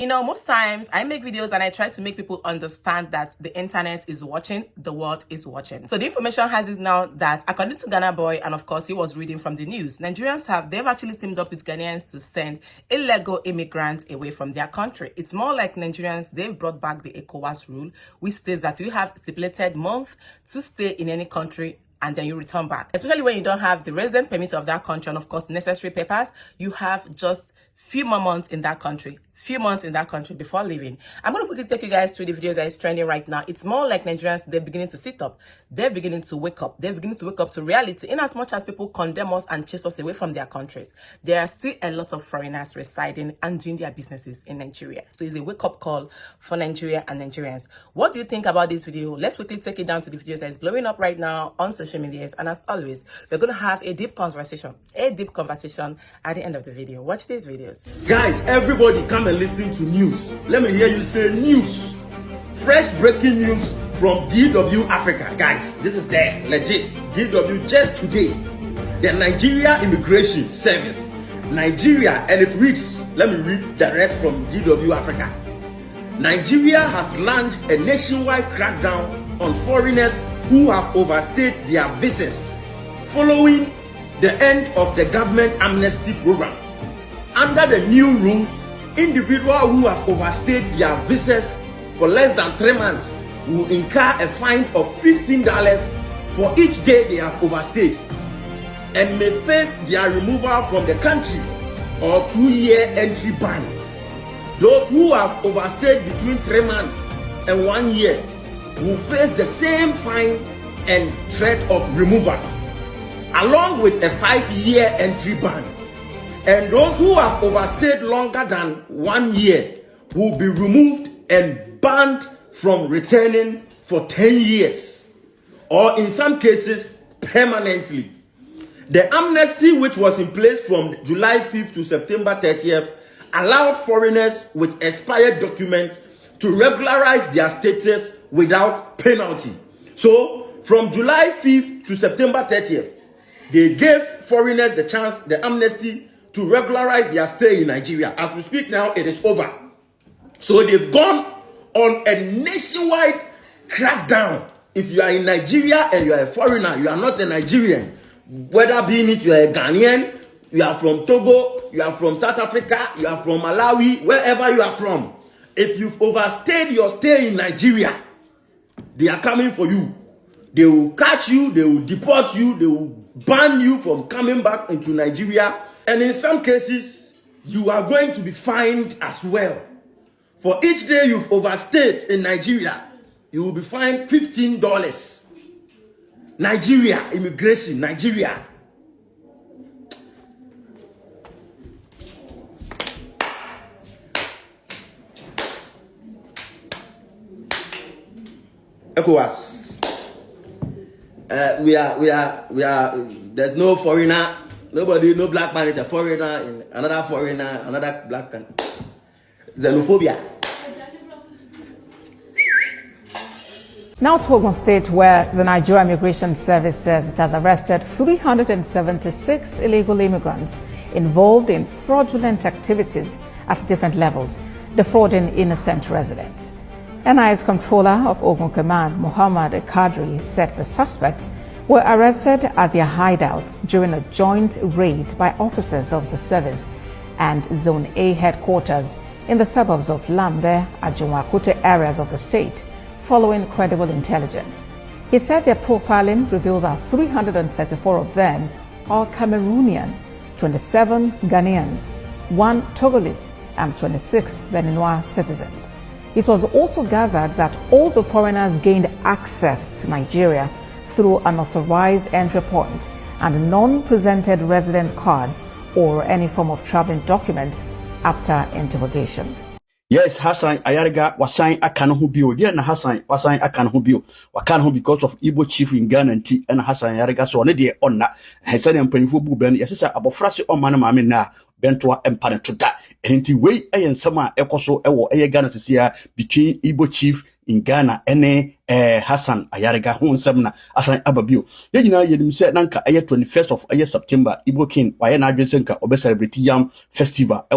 You know, most times I make videos and I try to make people understand that the internet is watching, the world is watching. So the information has it now that according to Ghana Boy, and of course he was reading from the news, they've actually teamed up with Ghanaians to send illegal immigrants away from their country. It's more like Nigerians, they've brought back the ECOWAS rule, which states that you have stipulated month to stay in any country and then you return back. Especially when you don't have the resident permit of that country and of course necessary papers, you have just few more months in that country before leaving. I'm going to quickly take you guys through the videos that is trending right now. It's more like Nigerians, they're beginning to sit up. They're beginning to wake up. They're beginning to wake up to reality. In as much as people condemn us and chase us away from their countries, there are still a lot of foreigners residing and doing their businesses in Nigeria. So it's a wake-up call for Nigeria and Nigerians. What do you think about this video? Let's quickly take it down to the videos that is blowing up right now on social medias. And as always, we're going to have a deep conversation at the end of the video. Watch these videos. Guys, everybody come and listen to news. Let me hear you say news. Fresh breaking news from DW Africa. Guys, this is there, legit. DW just today. The Nigeria Immigration Service. Nigeria, and it reads, let me read direct from DW Africa. Nigeria has launched a nationwide crackdown on foreigners who have overstayed their visas following the end of the government amnesty program. Under the new rules, individuals who have overstayed their visas for less than 3 months will incur a fine of $15 for each day they have overstayed and may face their removal from the country or 2-year entry ban. Those who have overstayed between 3 months and 1 year will face the same fine and threat of removal, along with a 5-year entry ban. And those who have overstayed longer than 1 year will be removed and banned from returning for 10 years, or in some cases, permanently. The amnesty, which was in place from July 5th to September 30th, allowed foreigners with expired documents to regularize their status without penalty. So, from July 5th to September 30th, they gave foreigners the amnesty to regularize their stay in Nigeria. As we speak now, it is over. So they've gone on a nationwide crackdown. If you are in Nigeria and you are a foreigner, you are not a Nigerian, whether being it you are a Ghanaian, you are from Togo, you are from South Africa, you are from Malawi, wherever you are from, if you've overstayed your stay in Nigeria, they are coming for you. They will catch you, they will deport you, they will ban you from coming back into Nigeria. And in some cases, you are going to be fined as well. For each day you've overstayed in Nigeria, you will be fined $15. Nigeria, immigration, Nigeria. ECOWAS. We are, there's no foreigner. Nobody, no black man is a foreigner in another foreigner, another black man. Xenophobia. Now to Ogun State, where the Nigerian Immigration Service says it has arrested 376 illegal immigrants involved in fraudulent activities at different levels, defrauding innocent residents. NIS Controller of Ogun Command, Muhammad Kadri, said the suspects were arrested at their hideouts during a joint raid by officers of the service and Zone A headquarters in the suburbs of Lambe and Junwakute areas of the state, following credible intelligence. He said their profiling revealed that 334 of them are Cameroonian, 27 Ghanaians, 1 Togolese, and 26 Beninois citizens. It was also gathered that all the foreigners gained access to Nigeria through unauthorized entry point and non-presented resident cards or any form of traveling document after interrogation. Yes, Hassan Ayariga was signed a can who bio. Dear Hassan was signed a can who bio. Wakan who because of Igbo chief in Ghana and Hassan Ayariga so on the honor. Has said and painful ben, yes, sir, about Frasi or Manamami na Bentua empire to that. And in way and summer ecoso a Ghana to see between Igbo chief in Ghana and Hassan Ayariga who semna Hassan Ababio. Then you know you said Nanka 21st of September Igbo King by an Adrianka Obe celebrity yam festival a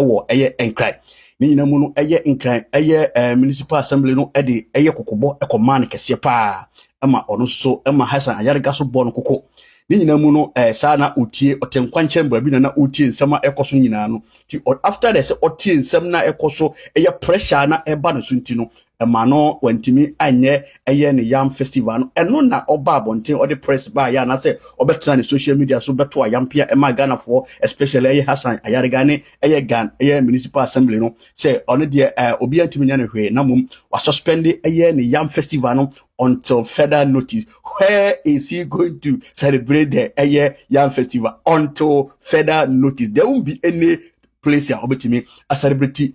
encry. ni nyina mu no eye nkran eye municipal assembly no de eye kokobo ekoman kese pa ama ono so ama Hassan Ayarga so bo no koko ni nyina mu no sa na otie otenkwanchen ba bi na otie nsema ekoso nyina no ti after the say otie nsem na ekoso eye pressure na eba no so nti no ema no wantimi anye eye ne yam festival no eno na oba abonten ode press ba ya na say obetena ne social media so beto ayampia ema Ghana for especially eye Hassan Ayarga ne eye Gan eye municipal assembly no say ono de obi antimi nya ne hwe na mum wa suspend eye ne yam festival no until further notice. Where is he going to celebrate the Yam Festival? Until further notice. There won't be any place here obetimi a celebrity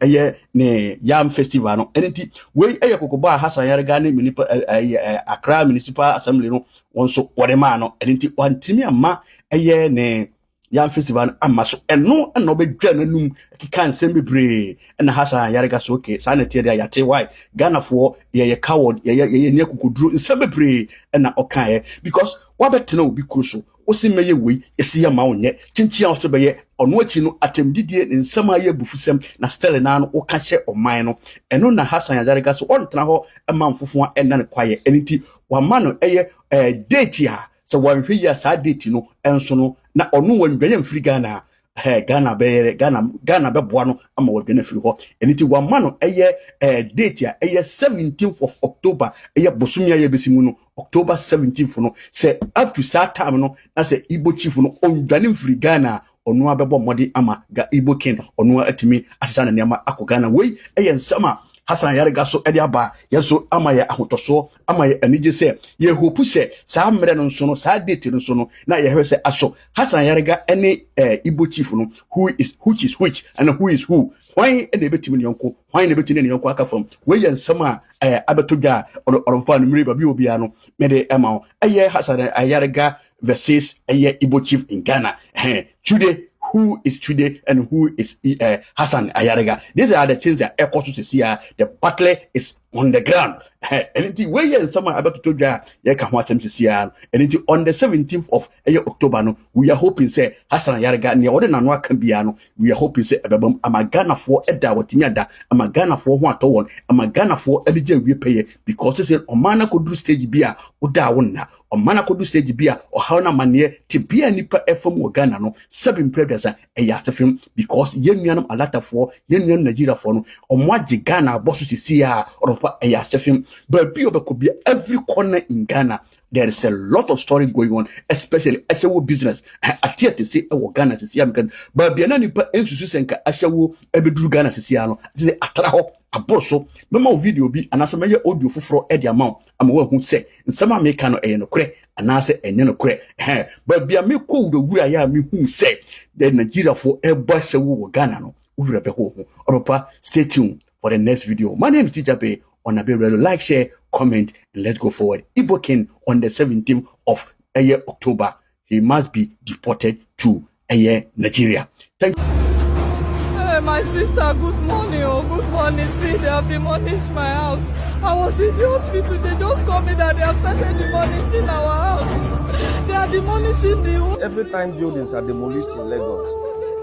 ne Yam Festival no. Anything we kokoba Hassan Ayarga ne municipal Accra Municipal Assembly no wonso whatever no. Anything wantimi ama ne Yam Festival amaso eno na obedwa nanum kikan sembebre na Hassan Ayarga so okay sanity there yate why Ghana for ye coward ye ne kukudru sembebre na okaye because wabetena obi kruso osimeye we esi ya ma onye chinchia so beye ono achi no atemdidie nsema ye bufusem na stele na no okahye oman no eno na Hassan Ayarga so ontena ho manfofo ena ne kwaye eniti wama no date ya so wanhwe ya sa date no enso no na ono wanhwe ya mfiri Ghana Ghana beboa no ama wadwene firi ho eniti wama no date ya 17th of October bosumia ye besimu no October 17th no say up to that time no na say Igbo chief no ondwane mfiri Ghana ono abebo modi ama Igbo king ono atimi asesa na niama akogana wei nsama Hassan Ayarga so aba yeso ama ye ahotoso ama ye anije se ye hope se sa mre no nso no sa date no nso no na ye hwe se aso Hassan Ayarga ene Igbo chief no which is which and who is who why ene betimi ne yonko why ene betimi ne yonko aka fam we ye nsama abetodwa orofo no mri ba bi obi ano me de ema Hassan Ayarga versus Igbo chief in Ghana today who is today and who is Hassan Ayarga. These are the things that echo to see. The battle is on the ground. And where someone about to tell you can watch them to see. And on the 17th of October, no, we are hoping say Hassan Ayarga ni order na can be ano. We are hoping say Ghana for Edda what Tinyada, Ghana for what one, Ghana for LJ we pay because they say Omana could do stage beer or down. Omana could do stage beer or how na manie to be a nipa FM Ghana no 7 previous film because yen a lot for yen Nigeria for no omwaji Ghana boss to see or film but be could be every corner in Ghana. There is a lot of story going on, especially Ashawo business. I tear to say Ghana to see because but be an nipa ensusu senka Ashawo ebedru Ghana to see ano say atraho aboso memo video bi anasema ye audio fufuro e dia ma amawa hu se nsema me ka no no kre anase enye no kre but be me ko do wura ya me hu se the Nigeria for e bo Ashawo Ghana no wura be ho oropa stay tuned for the next video. My name is Tijabe. On a bit like, share, comment, and let's go forward. Igbo king on the 17th of October. He must be deported to Nigeria. Thank you. Hey, my sister, good morning. Oh, good morning. See, they have demolished my house. I was in the hospital. They just called me that they have started demolishing our house. They are demolishing the... Every time buildings are demolished in Lagos,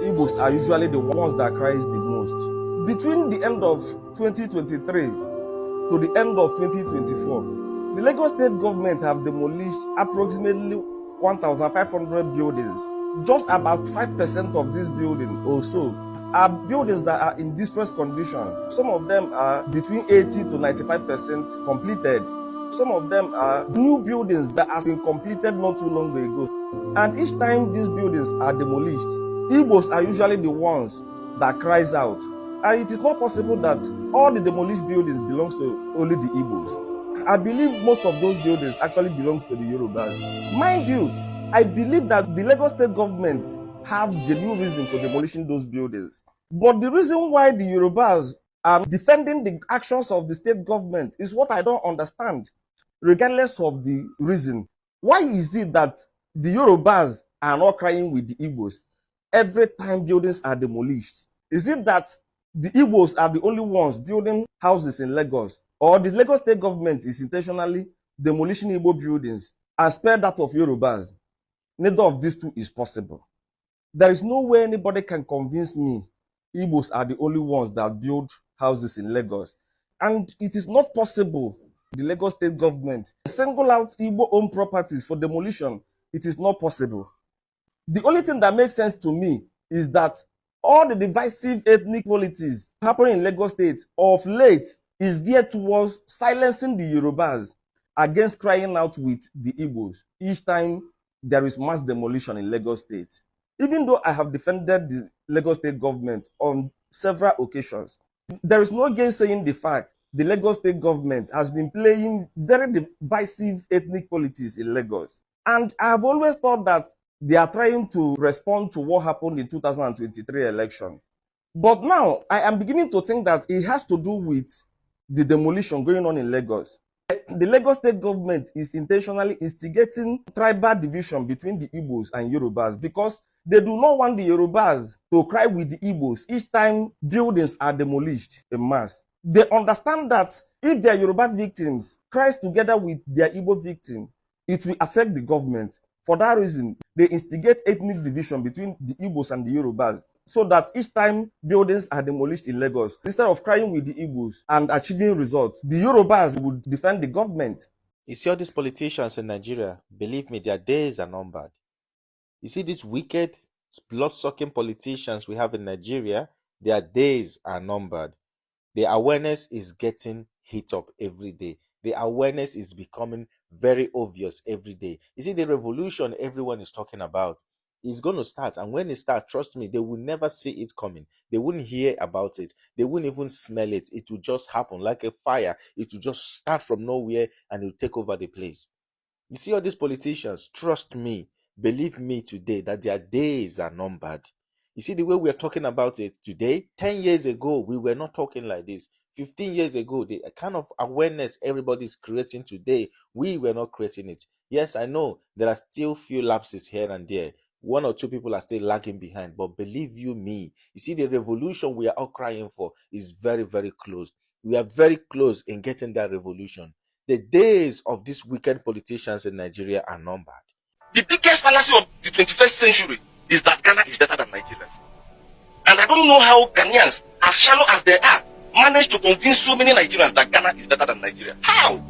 Igbos are usually the ones that cries the most. Between the end of 2023 to the end of 2024, the Lagos state government have demolished approximately 1,500 buildings. Just about 5% of these buildings also are buildings that are in distressed condition. Some of them are between 80 to 95% completed. Some of them are new buildings that have been completed not too long ago. And each time these buildings are demolished, Igbos are usually the ones that cries out. And it is not possible that all the demolished buildings belongs to only the Igbos. I believe most of those buildings actually belongs to the Yorubas. Mind you, I believe that the Lagos state government have genuine reason for demolishing those buildings. But the reason why the Yorubas are defending the actions of the state government is what I don't understand, regardless of the reason. Why is it that the Yorubas are not crying with the Igbos every time buildings are demolished? Is it that the Igbos are the only ones building houses in Lagos, or the Lagos state government is intentionally demolishing Igbo buildings and spare that of Yorubas? Neither of these two is possible. There is no way anybody can convince me Igbos are the only ones that build houses in Lagos. And it is not possible the Lagos state government single out Igbo-owned properties for demolition. It is not possible. The only thing that makes sense to me is that all the divisive ethnic politics happening in Lagos State of late is geared towards silencing the Yorubas against crying out with the Igbos each time there is mass demolition in Lagos State. Even though I have defended the Lagos State government on several occasions, there is no gainsaying the fact the Lagos State government has been playing very divisive ethnic politics in Lagos. And I have always thought that they are trying to respond to what happened in 2023 election. But now I am beginning to think that it has to do with the demolition going on in Lagos. The Lagos State government is intentionally instigating tribal division between the Igbos and Yorubas because they do not want the Yorubas to cry with the Igbos each time buildings are demolished en masse. They understand that if their Yoruba victims cry together with their Igbo victim, it will affect the government. For that reason, they instigate ethnic division between the Igbos and the Yorubas, so that each time buildings are demolished in Lagos, instead of crying with the Igbos and achieving results, the Yorubas would defend the government. You see all these politicians in Nigeria, believe me, their days are numbered. You see these wicked, blood-sucking politicians we have in Nigeria, their days are numbered. The awareness is getting hit up every day. The awareness is becoming very obvious every day. You see, the revolution everyone is talking about is going to start. And when it starts, trust me, they will never see it coming. They wouldn't hear about it. They wouldn't even smell it. It will just happen like a fire. It will just start from nowhere and it will take over the place. You see all these politicians, trust me, believe me today that their days are numbered. You see the way we are talking about it today, 10 years ago, we were not talking like this. 15 years ago, the kind of awareness everybody's creating today, we were not creating it. Yes, I know there are still few lapses here and there. One or two people are still lagging behind, but believe you me, you see the revolution we are all crying for is very, very close. We are very close in getting that revolution. The days of these wicked politicians in Nigeria are numbered. The biggest fallacy of the 21st century is that Ghana is better than Nigeria. And I don't know how Ghanaians, as shallow as they are, manage to convince so many Nigerians that Ghana is better than Nigeria. How?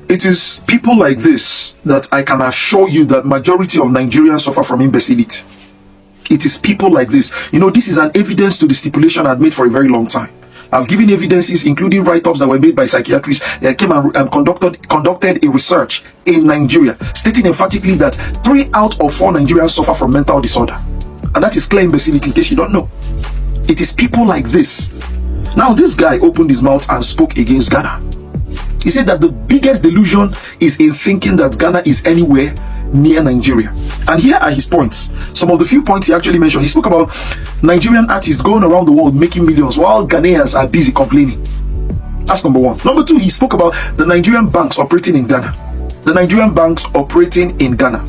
It is people like this that I can assure you that majority of Nigerians suffer from imbecility. It is people like this. You know, this is an evidence to the stipulation I'd made for a very long time. I've given evidences, including write-ups that were made by psychiatrists that came and conducted a research in Nigeria, stating emphatically that 3 out of 4 Nigerians suffer from mental disorder. And that is clear imbecility, in case you don't know. It is people like this. Now, this guy opened his mouth and spoke against Ghana. He said that the biggest delusion is in thinking that Ghana is anywhere near Nigeria. And here are his points. Some of the few points he actually mentioned. He spoke about Nigerian artists going around the world making millions while Ghanaians are busy complaining. That's number 1. Number 2, he spoke about the Nigerian banks operating in Ghana. The Nigerian banks operating in Ghana.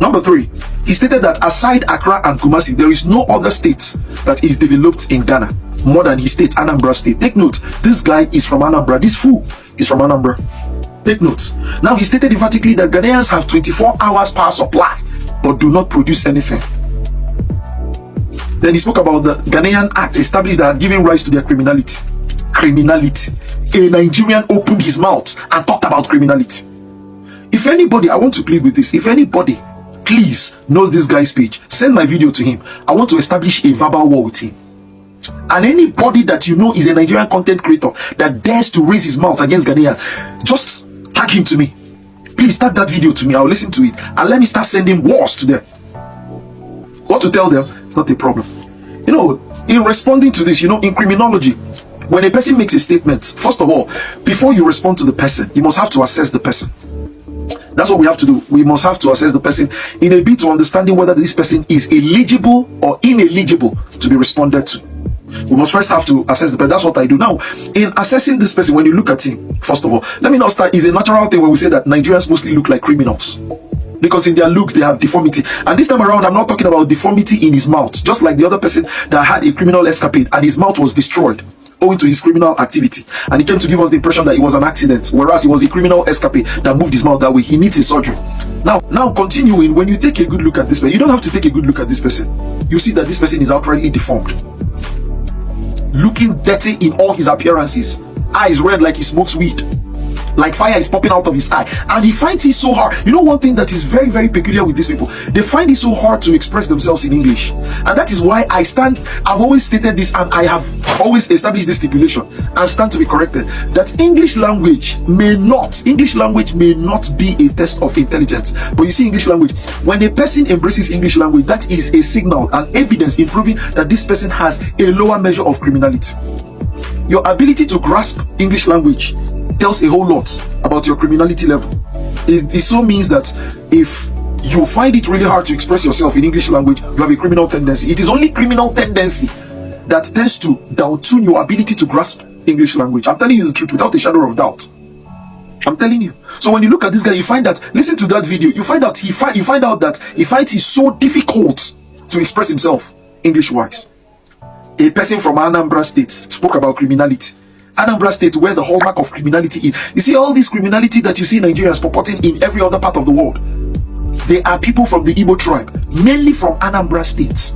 Number 3, he stated that aside Accra and Kumasi, there is no other state that is developed in Ghana more than his state, Anambra State. Take note, this guy is from Anambra. This fool is from Anambra. Take note. Now, he stated emphatically that Ghanaians have 24 hours power supply but do not produce anything. Then he spoke about the Ghanaian Act established that had given rise to their criminality. Criminality. A Nigerian opened his mouth and talked about criminality. If anybody, I want to plead with this, if anybody please knows this guy's page, send my video to him. I want to establish a verbal war with him. And anybody that you know is a Nigerian content creator that dares to raise his mouth against Ghanaians, just tag him to me. Please tag that video to me. I'll listen to it and let me start sending wars to them. What to tell them? It's not a problem. You know, in responding to this, you know, in criminology, when a person makes a statement, first of all, before you respond to the person, you must have to assess the person. That's what we have to do. We must have to assess the person in a bit to understanding whether this person is eligible or ineligible to be responded to. We must first have to assess the person. That's what I do. Now, in assessing this person, when you look at him, first of all, let me not start. It's a natural thing when we say that Nigerians mostly look like criminals, because in their looks they have deformity. And this time around, I'm not talking about deformity in his mouth, just like the other person that had a criminal escapade and his mouth was destroyed owing to his criminal activity, and he came to give us the impression that it was an accident, whereas it was a criminal escapade that moved his mouth that way. He needs a surgery. Now continuing, when you take a good look at this person, you don't have to take a good look at this person. You see that this person is outrightly deformed. looking dirty in all his appearances, eyes red like he smokes weed, like fire is popping out of his eye, and he finds it so hard. You know, one thing that is very, very peculiar with these people, they find it so hard to express themselves in English. And that is why I've always stated this, and I have always established this stipulation and stand to be corrected, that English language may not be a test of intelligence. But you see, English language, when a person embraces English language, that is a signal and evidence in proving that this person has a lower measure of criminality. Your ability to grasp English language tells a whole lot about your criminality level. It so means that if you find it really hard to express yourself in English language, you have a criminal tendency. It is only criminal tendency that tends to down-tune your ability to grasp English language. I'm telling you the truth without a shadow of doubt. I'm telling you. So when you look at this guy, you find that, listen to that video, you find out that he finds it so difficult to express himself English-wise. A person from Anambra State spoke about criminality. Anambra State, where the hallmark of criminality is. You see, all this criminality that you see Nigerians purporting in every other part of the world, they are people from the Igbo tribe, mainly from Anambra State.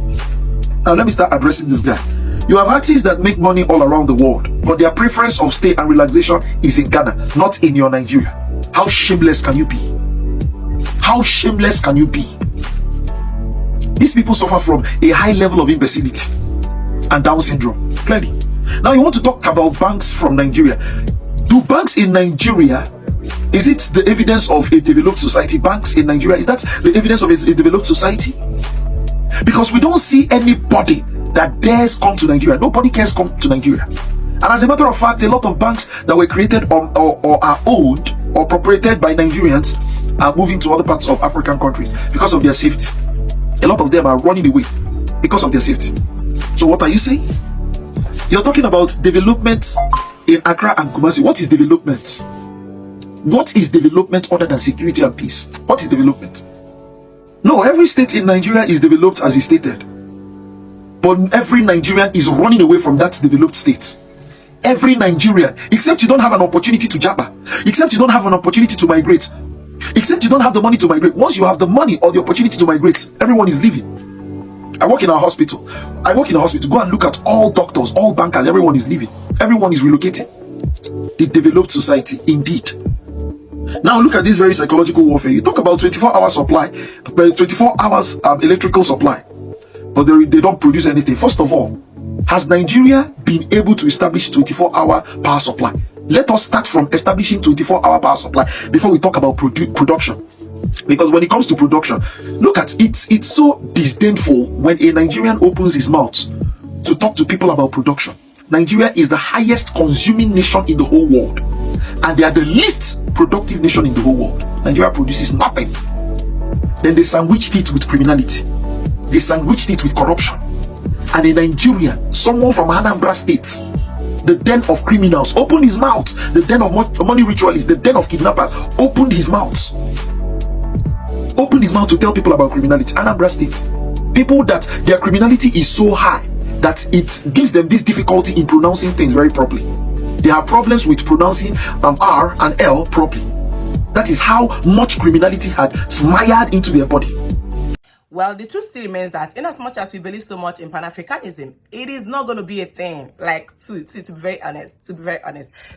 Now let me start addressing this guy. You have artists that make money all around the world, but their preference of stay and relaxation is in Ghana, not in your Nigeria. How shameless can you be? How shameless can you be? These people suffer from a high level of imbecility and Down syndrome, clearly. Now you want to talk about banks from Nigeria. Do banks in Nigeria, is it the evidence of a developed society? Banks in Nigeria, is that the evidence of a developed society? Because we don't see anybody that dares come to Nigeria. Nobody cares come to Nigeria. And as a matter of fact, a lot of banks that were created or are owned or proprietary by Nigerians are moving to other parts of African countries because of their safety. A lot of them are running away because of their safety. So what are you saying? You're talking about development in Accra and Kumasi. What is development? What is development other than security and peace? What is development? No, every state in Nigeria is developed as is stated. But every Nigerian is running away from that developed state. Every Nigerian, except you don't have an opportunity to jabber, except you don't have an opportunity to migrate, except you don't have the money to migrate. Once you have the money or the opportunity to migrate, everyone is leaving. I work in a hospital. Go and look at all doctors, all bankers. Everyone is leaving. Everyone is relocating. The developed society, indeed. Now look at this very psychological warfare. You talk about 24-hour supply, 24 hours electrical supply, but they don't produce anything. First of all, has Nigeria been able to establish 24-hour power supply? Let us start from establishing 24-hour power supply before we talk about production. Because when it comes to production, look at it, it's so disdainful when a Nigerian opens his mouth to talk to people about production. Nigeria is the highest consuming nation in the whole world, and they are the least productive nation in the whole world. Nigeria produces nothing. Then they sandwiched it with criminality, they sandwiched it with corruption. And a Nigerian, someone from Anambra State, the den of criminals, opened his mouth. The den of money ritualists, the den of kidnappers, opened his mouth to tell people about criminality. Anambra State, people that their criminality is so high that it gives them this difficulty in pronouncing things very properly. They have problems with pronouncing R and L properly. That is how much criminality had smeared into their body. Well, the truth still remains that in as much as we believe so much in Pan-Africanism, it is not going to be a thing. Like, to be very honest,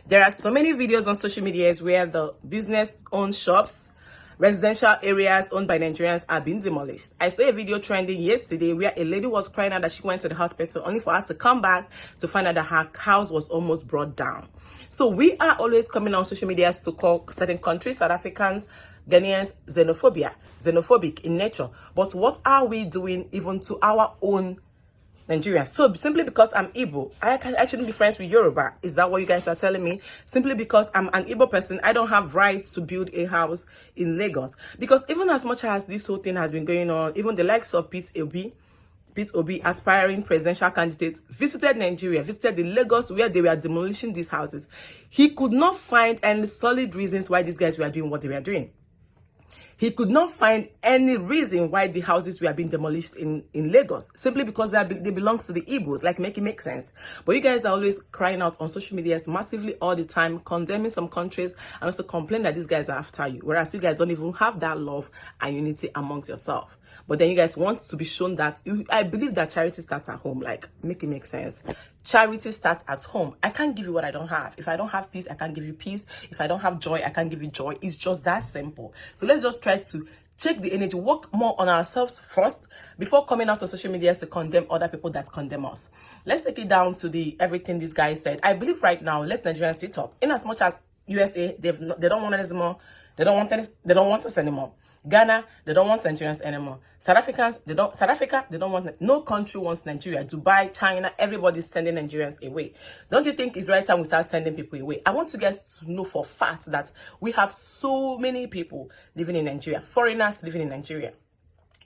there are so many videos on social media where the business-owned shops, residential areas owned by Nigerians are being demolished. I saw a video trending yesterday where a lady was crying out that she went to the hospital only for her to come back to find out that her house was almost brought down. So we are always coming on social media to call certain countries, South Africans, Ghanaians, xenophobic in nature. But what are we doing even to our own Nigerians? So simply because I'm Igbo, I shouldn't be friends with Yoruba. Is that what you guys are telling me? Simply because I'm an Igbo person, I don't have rights to build a house in Lagos. Because even as much as this whole thing has been going on, even the likes of Pete Obi, aspiring presidential candidate, visited Nigeria, visited the Lagos where they were demolishing these houses. He could not find any solid reasons why these guys were doing what they were doing. He could not find any reason why the houses were being demolished in Lagos, simply because they belong to the Igbos. Like, make it make sense. But you guys are always crying out on social media massively all the time, condemning some countries and also complain that these guys are after you, whereas you guys don't even have that love and unity amongst yourself. But then you guys want to be shown that I believe that charity starts at home. Like, make it make sense. Charity starts at home. I can't give you what I don't have. If I don't have peace, I can't give you peace. If I don't have joy, I can't give you joy. It's just that simple. So let's just try to check the energy, work more on ourselves first before coming out on social media to condemn other people that condemn us. Let's take it down to the everything this guy said. I believe right now, let Nigerians sit up. In as much as USA, they don't want us anymore. They don't want us anymore. Ghana, they don't want Nigerians anymore. South Africa, they don't want, no country wants Nigeria. Dubai, China, everybody's sending Nigerians away. Don't you think it's right time we start sending people away? I want you guys to know for fact that we have so many people living in Nigeria, foreigners living in Nigeria.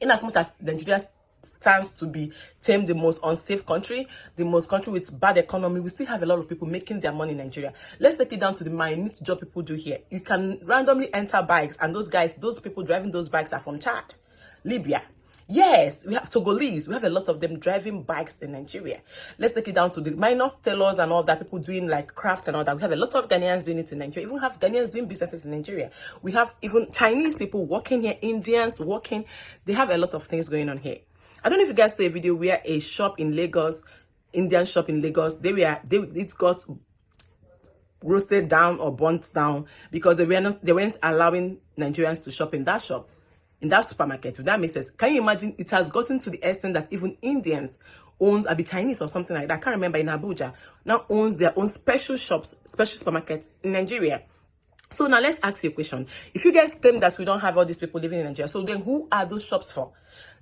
In as much as Nigeria stands to be termed the most unsafe country, the most country with bad economy, we still have a lot of people making their money in Nigeria. Let's take it down to the minute job people do here. You can randomly enter bikes, and those people driving those bikes are from Chad, Libya. Yes, we have Togolese. We have a lot of them driving bikes in Nigeria. Let's take it down to the minor tailors and all that, people doing like crafts and all that. We have a lot of Ghanaians doing it in Nigeria. We even have Ghanaians doing businesses in Nigeria. We have even Chinese people working here, Indians working. They have a lot of things going on here. I don't know if you guys saw a video where a shop in Lagos, Indian shop in Lagos, it got roasted down or burnt down because they weren't allowing Nigerians to shop in that shop, in that supermarket. If that makes sense. Can you imagine? It has gotten to the extent that even Indians owns, I'll be Chinese or something like that, I can't remember, in Abuja, now owns their own special shops, special supermarkets in Nigeria. So now let's ask you a question. If you guys claim that we don't have all these people living in Nigeria, so then who are those shops for?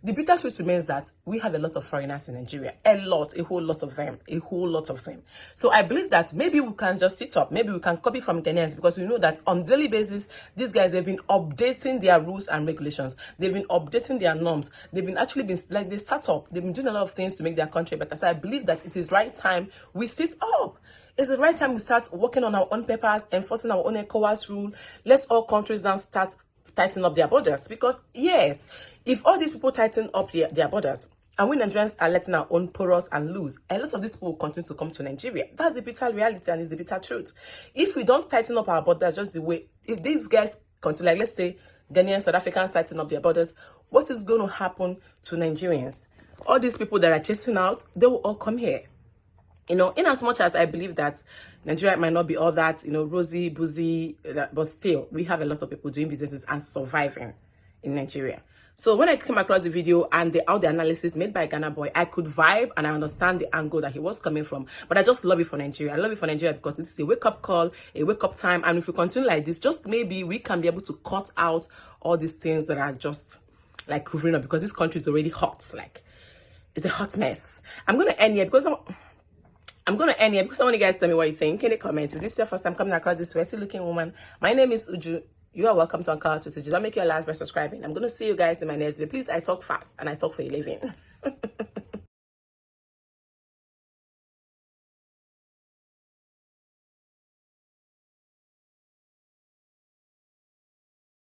The bitter truth remains that we have a lot of foreigners in Nigeria. A whole lot of them. So I believe that maybe we can just sit up. Maybe we can copy from Ghanaians, because we know that on a daily basis, these guys, they've been updating their rules and regulations. They've been updating their norms. They've been like they start up. They've been doing a lot of things to make their country better. So I believe that it is right time we sit up. It's the right time we start working on our own papers, enforcing our own ECOWAS rule. Let all countries now start tightening up their borders. Because yes, if all these people tighten up their borders, and we Nigerians are letting our own porous and loose, a lot of these people will continue to come to Nigeria. That's the bitter reality, and it's the bitter truth. If we don't tighten up our borders just the way, if these guys continue, like let's say Ghanaians, South Africans tighten up their borders, what is going to happen to Nigerians? All these people that are chasing out, they will all come here. You know, in as much as I believe that Nigeria might not be all that, rosy, boozy, but still, we have a lot of people doing businesses and surviving in Nigeria. So when I came across the video and all the analysis made by Ghana Boy, I could vibe and I understand the angle that he was coming from. But I just love it for Nigeria. I love it for Nigeria because it's a wake-up call, a wake-up time. And if we continue like this, just maybe we can be able to cut out all these things that are just like covering up, because this country is already hot. Like, it's a hot mess. I'm going to end here because I want you guys to tell me what you think in the comments. If this is your first time coming across this sweaty looking woman, my name is Uju. You are welcome to Uncut with Uju. Don't make your last by subscribing. I'm going to see you guys in my next video. Please, I talk fast and I talk for a living.